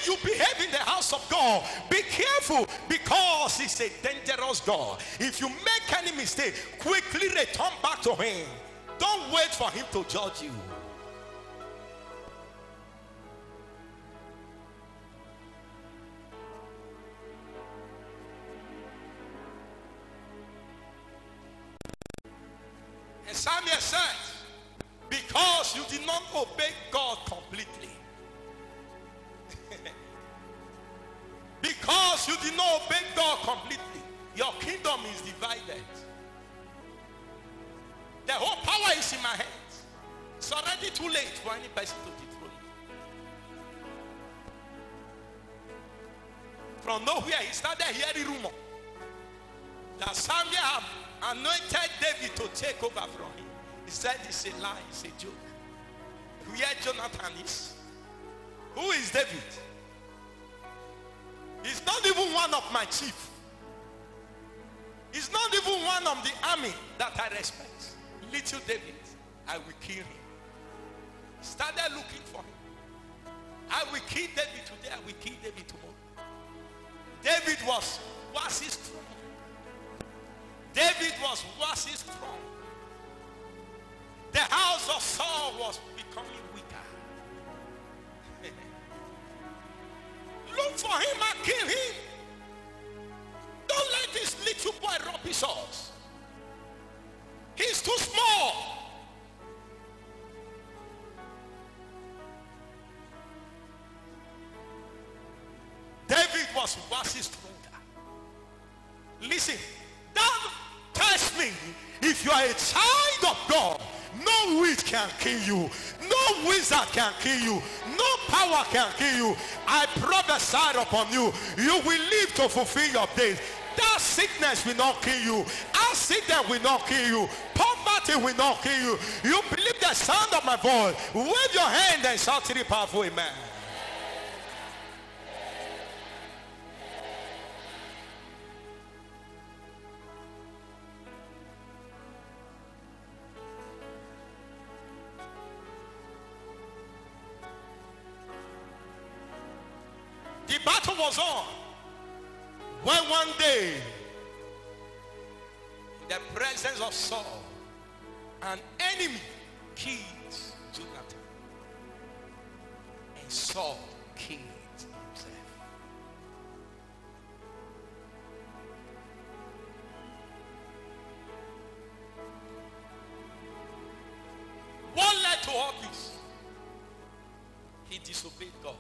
you behave in the house of God, be careful, because he's a dangerous God. If you make any mistake, quickly return back to him. Don't wait for him to judge you. And Samuel said, because you did not obey God completely, because you did not obey God completely, your kingdom is divided. The whole power is in my hands. It's already too late for any person to dethrone me. From nowhere, he started hearing rumor that Samuel had anointed David to take over from him. He said it's a lie, it's a joke. Where Jonathan is? Who is David? He's not even one of my chief. He's not even one of the army that I respect. Little David, I will kill him. Started looking for him. I will kill David today, I will kill David tomorrow. David was his strong. David was his strong. The house of Saul was becoming weaker. Look for him and kill him. Don't let this little boy rob his horse. He's too small. David was his stronger. Listen, don't test me. If you are a child of God, no witch can kill you. No wizard can kill you. No power can kill you. I prophesy upon you. You will live to fulfill your days. That sickness will not kill you. Accident will not kill you. Poverty will not kill you. You believe the sound of my voice. Wave your hand and shout three powerful amen. The battle was on when one day, in the presence of Saul, an enemy killed Jonathan, and Saul killed himself. What led to all this? He disobeyed God.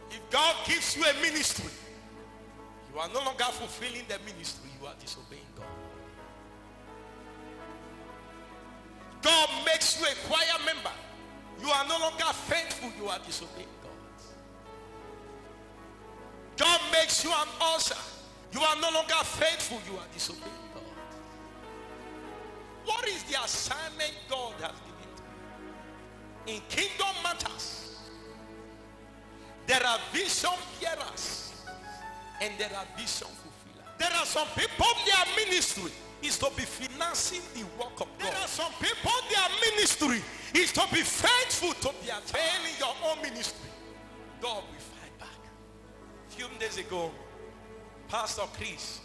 If God gives you a ministry, you are no longer fulfilling the ministry, you are disobeying God. God makes you a choir member, you are no longer faithful, you are disobeying God. God makes you an usher, you are no longer faithful, you are disobeying God. What is the assignment God has given to you? In kingdom matters, there are vision hearers and there are vision fulfillers. There are some people, their ministry is to be financing the work of God. There are some people, their ministry is to be faithful to their failing your own ministry. God will fight back. A few days ago, Pastor Chris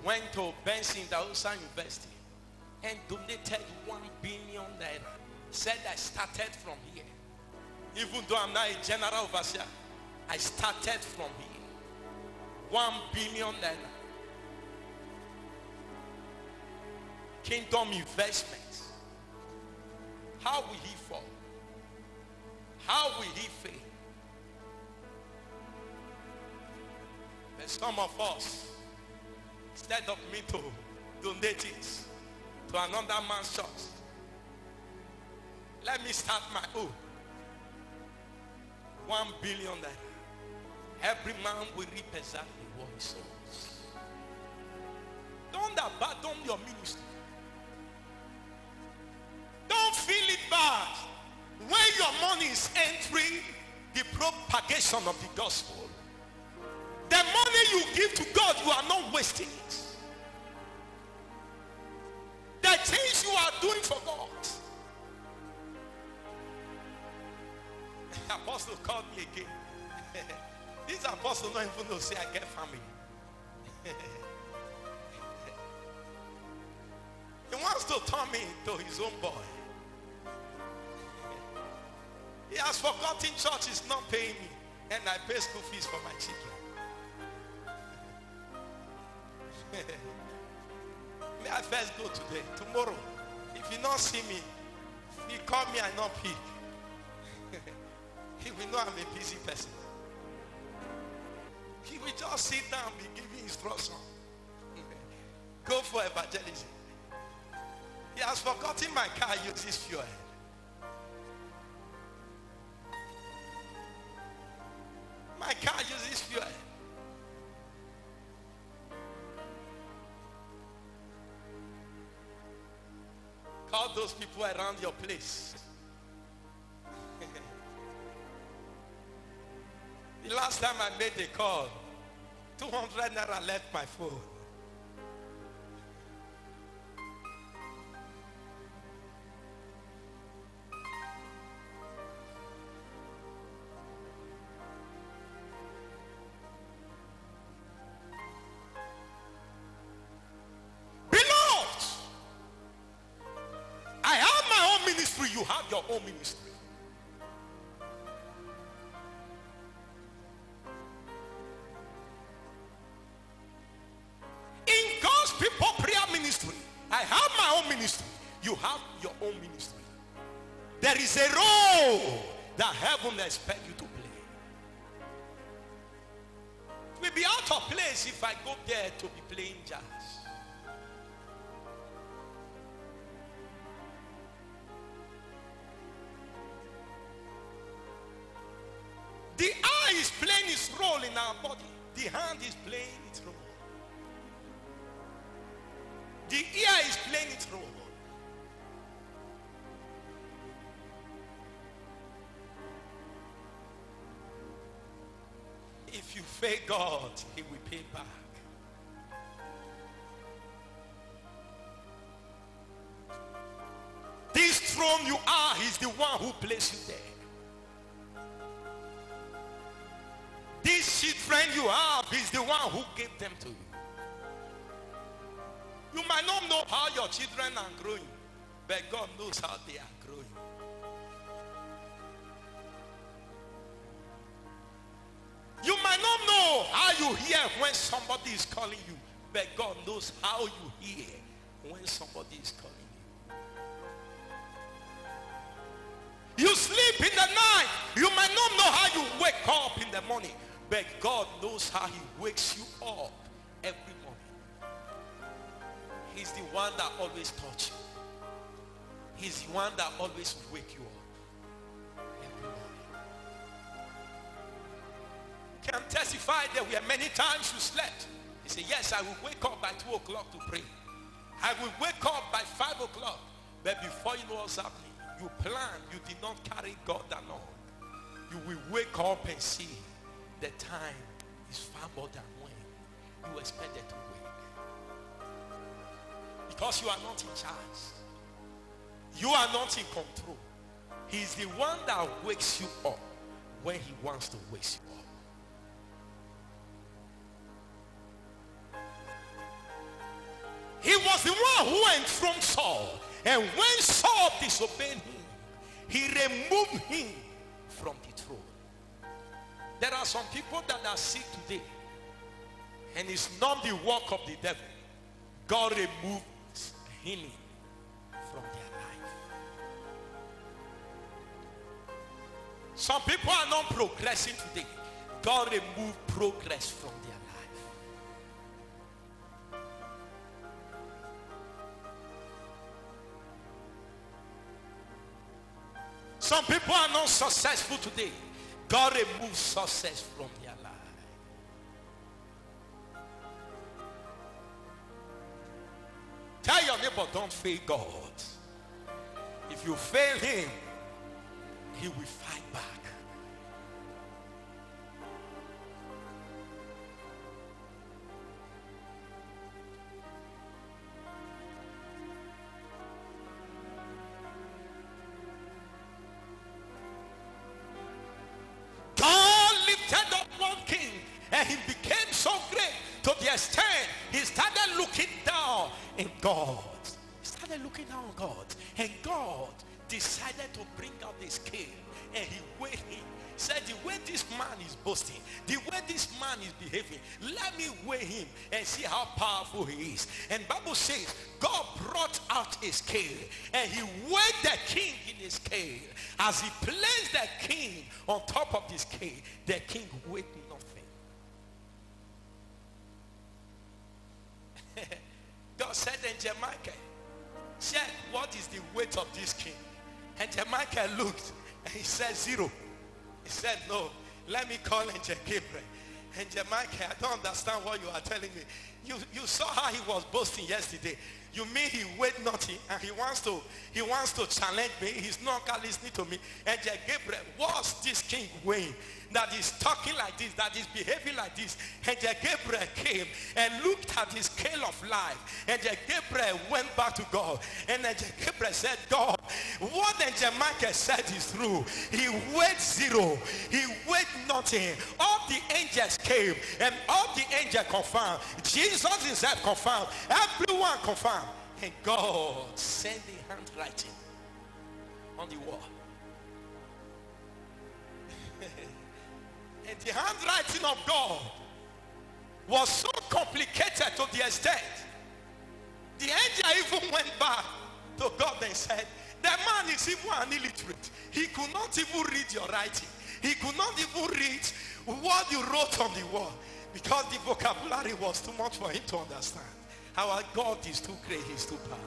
went to Benson Dausa University and donated 1 billion naira. Said I started from here. Even though I'm not a general overseer, I started from here. 1 billion naira. Kingdom investments. How will he fall? How will he fail? But some of us, instead of me to donate it to another man's church, let me start my own. 1 billion naira. Every man will reap exactly what he sows. Don't abandon your ministry. Don't feel it bad when your money is entering the propagation of the gospel. The money you give to God, you are not wasting it. called me again. This apostle don't even know, say I get family. He wants to turn me into his own boy. He has forgotten church is not paying me, and I pay school fees for my children. May I first go today? Tomorrow, if you not see me, you call me, I not pick. He will know I'm a busy person. He will just sit down, be giving instruction. Go for evangelism. He has forgotten my car uses fuel. My car uses fuel. Call those people around your place. The last time I made a call, 200 naira left my phone. You have your own ministry. In God's people prayer ministry, I have my own ministry. You have your own ministry. There is a role that heaven expects you to play. It will be out of place if I go there to be playing jazz. The eye is playing its role in our body. The hand is playing its role. The ear is playing its role. If you fail God, he will pay back. This throne you are, he's the one who placed you there. This children you have is the one who gave them to you. You might not know how your children are growing, but God knows how they are growing. You might not know how you hear when somebody is calling you, but God knows how you hear when somebody is calling you. You sleep in the night. You might not know how you wake up in the morning, but God knows how he wakes you up every morning. He's the one that always touches you. He's the one that always wakes you up every morning. Can testify there were many times you slept. He said, yes, I will wake up by 2 o'clock to pray. I will wake up by 5 o'clock. But before you know what's happening, you plan, you did not carry God along. You will wake up and see the time is far more than when you expected to wake. Because you are not in charge. You are not in control. He is the one that wakes you up when he wants to wake you up. He was the one who enthroned Saul. And when Saul disobeyed him, he removed him from the throne. There are some people that are sick today, and it's not the work of the devil. God removes healing from their life. Some people are not progressing today. God removed progress from their life. Some people are not successful today. God removes success from their life. Tell your neighbor, don't fail God. If you fail him, he will fight back. verse 10, he started looking down in God. He started looking down on God. And God decided to bring out the scale. And he weighed him. Said, the way this man is boasting, the way this man is behaving, let me weigh him and see how powerful he is. And Bible says God brought out a scale and he weighed the king in a scale. As he placed the king on top of the scale, the king weighed nothing. God said, and Jeremiah, check what is the weight of this king. And Jeremiah looked and he said 0. He said, no, let me call Angel Gabriel. And Jeremiah, I don't understand what you are telling me. You saw how he was boasting yesterday. You mean he weighed nothing and he wants to challenge me. He's not listening to me. Angel Gabriel, what's this king weighing? That is talking like this, that is behaving like this. Angel Gabriel came and looked at the scale of life. Angel Gabriel went back to God. And Angel Gabriel said, God, what Angel Michael said is true. He weighed 0. He weighed nothing. All the angels came and all the angels confirmed. Jesus himself confirmed. Everyone confirmed. And God sent the handwriting on the wall. And the handwriting of God was so complicated to the extent the angel even went back to God and said, the man is even an illiterate. He could not even read your writing. He could not even read what you wrote on the wall because the vocabulary was too much for him to understand. Our God is too great. He's too powerful.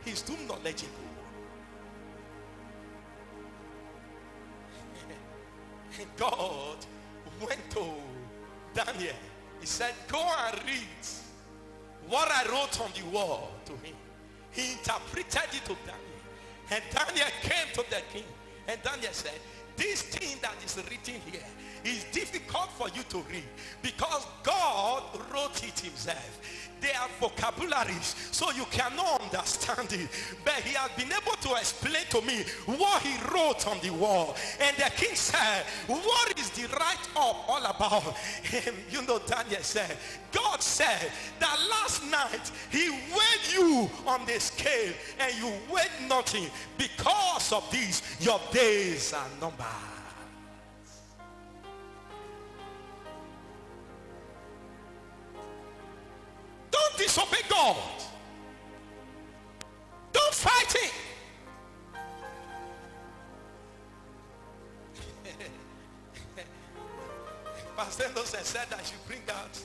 He's too knowledgeable. And God went to Daniel. He said, go and read what I wrote on the wall to him. He interpreted it to Daniel. And Daniel came to the king. And Daniel said, this thing that is written here is difficult for you to read because God wrote it himself. They are vocabularies, so you cannot understand it. But he has been able to explain to me what he wrote on the wall. And the king said, what is the write-up all about? And you know, Daniel said, God said that last night he weighed you on the scale and you weighed nothing. Because of this, your days are numbered. Don't disobey God. Don't fight him. Pastor Anderson said I should bring out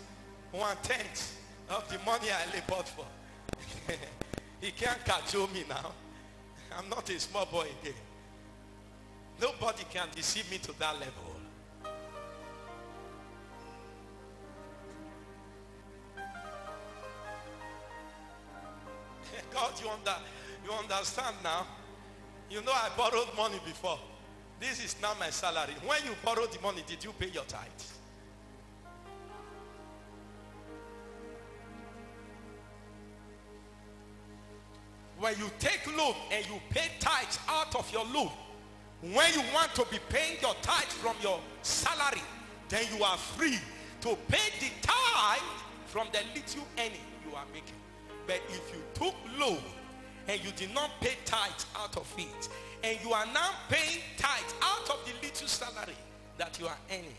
1/10 of the money I labored for. He can't cajole me now. I'm not a small boy again. Nobody can deceive me to that level. God, you understand now? You know I borrowed money before. This is now my salary. When you borrowed the money, did you pay your tithe? When you take loan and you pay tithes out of your loan, when you want to be paying your tithe from your salary, then you are free to pay the tithe from the little earning you are making. But if you took loan and you did not pay tithes out of it, and you are now paying tithes out of the little salary that you are earning,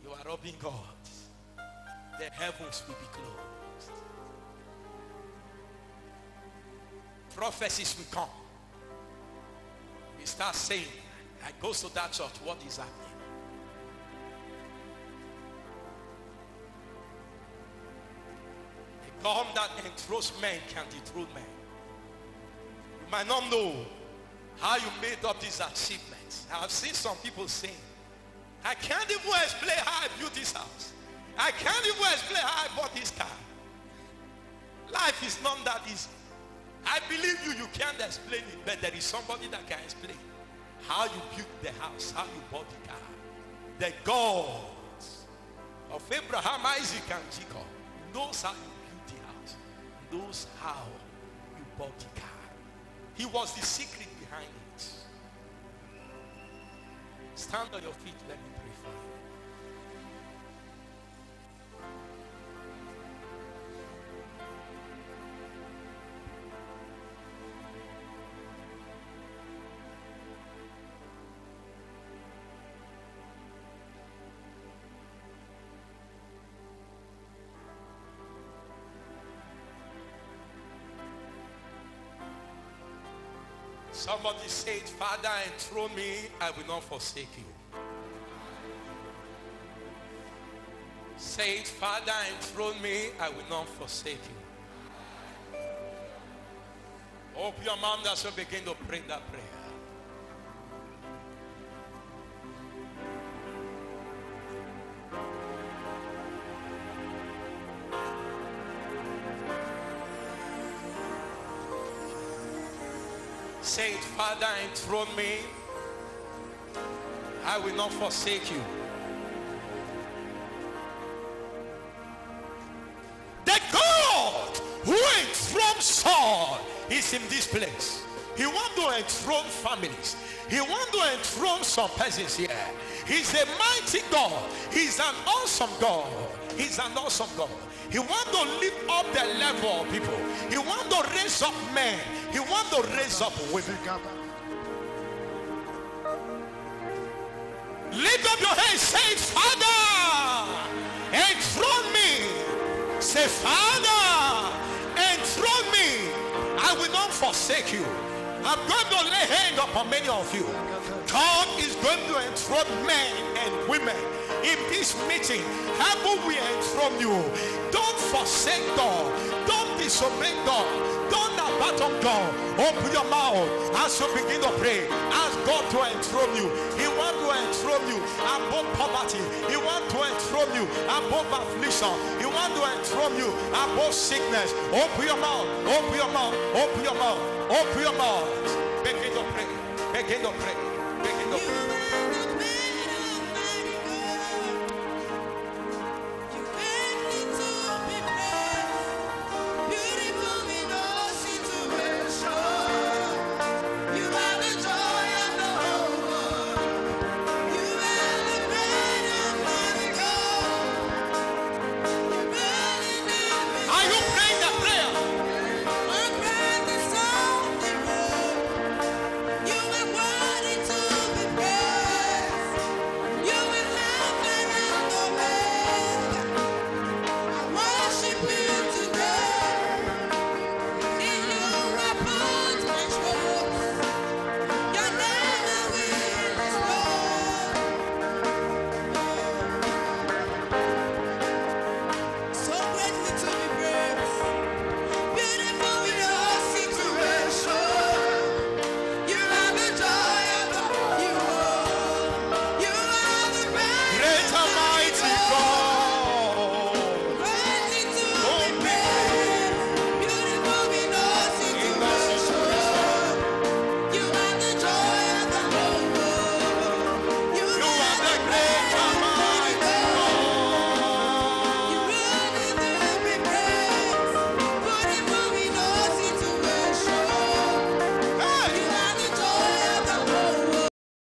you are robbing God. The heavens will be closed. Prophecies will come. We start saying, I go to that church, what is happening? God that enthrones men can dethrone men. You might not know how you made up these achievements. I have seen some people saying, I can't even explain how I built this house. I can't even explain how I bought this car. Life is not that easy. I believe you can't explain it, but there is somebody that can explain how you built the house, how you bought the car. The God of Abraham, Isaac, and Jacob knows how you knows how you bought the car. He was the secret behind it. Stand on your feet, let me pray Somebody said, Father, enthrone me, I will not forsake you. Say it, Father, enthrone me, I will not forsake you. Open your mouth as you begin to pray that prayer. Say it, Father, enthrone me, I will not forsake you. The God who enthroned Saul is in this place. He wants to enthrone families. He wants to enthrone some persons here. He's a mighty God. He's an awesome God. He's an awesome God. He wants to lift up the level of people. He wants to raise up men. He wants to raise up women. Lift up your hands. Say, Father, enthrone me. Say, Father, enthrone me. I will not forsake you. I'm going to lay hand upon many of you. God is going to enthrone men and women in this meeting. How will we enthrone you? Don't forsake God. Don't disobey God. Don't abandon God. Open your mouth as you begin to pray. Ask God to enthrone you. He wants to enthrone you above poverty. He wants to enthrone you above affliction. He wants to enthrone you above sickness. Open your mouth. Open your mouth. Open your mouth. Open your mouth. Begin to pray. Begin to pray. Begin to pray.